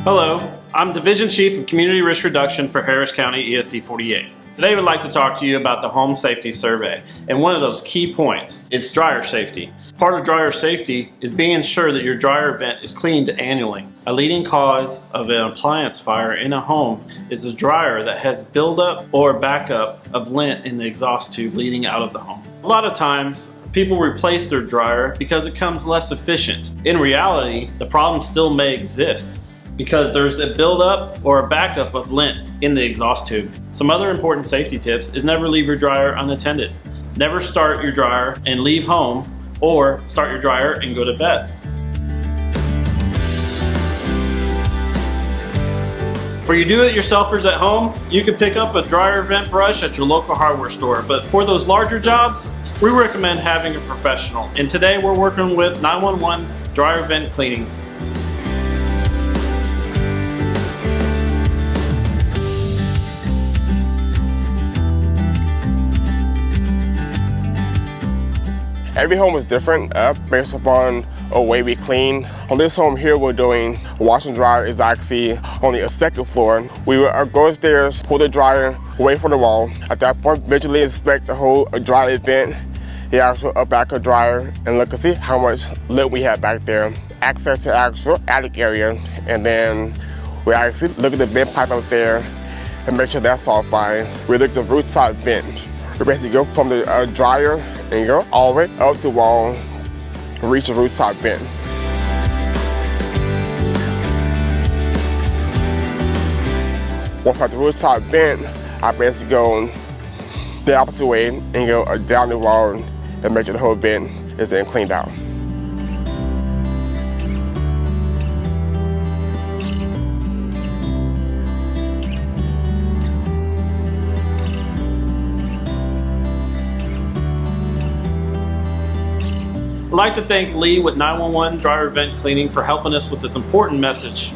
Hello, I'm Division Chief of Community Risk Reduction for Harris County ESD 48. Today I would like to talk to you about the Home Safety Survey, and one of those key points is dryer safety. Part of dryer safety is being sure that your dryer vent is cleaned annually. A leading cause of an appliance fire in a home is a dryer that has buildup or backup of lint in the exhaust tube leading out of the home. A lot of times, people replace their dryer because it becomes less efficient. In reality, the problem still may exist because there's a buildup or a backup of lint in the exhaust tube. Some other important safety tips is never leave your dryer unattended. Never start your dryer and leave home, or start your dryer and go to bed. For you do-it-yourselfers at home, you can pick up a dryer vent brush at your local hardware store, but for those larger jobs, we recommend having a professional. And today we're working with 911 dryer vent cleaning. Every home is different based upon a way we clean. On this home here, we're doing wash and dryer is actually on the second floor. We will go upstairs, pull the dryer away from the wall. At that point, visually inspect the whole dryer vent, the actual back of dryer, and look and see how much lint we have back there. Access to the actual attic area, and then we actually look at the vent pipe up there and make sure that's all fine. We look at the rooftop vent. We basically go from the dryer and go all the way up the wall, reach the rooftop vent. Once at the rooftop vent, I basically go the opposite way and go down the wall and make sure the whole vent is then cleaned out. I'd like to thank Lee with 911 Dryer Vent Cleaning for helping us with this important message.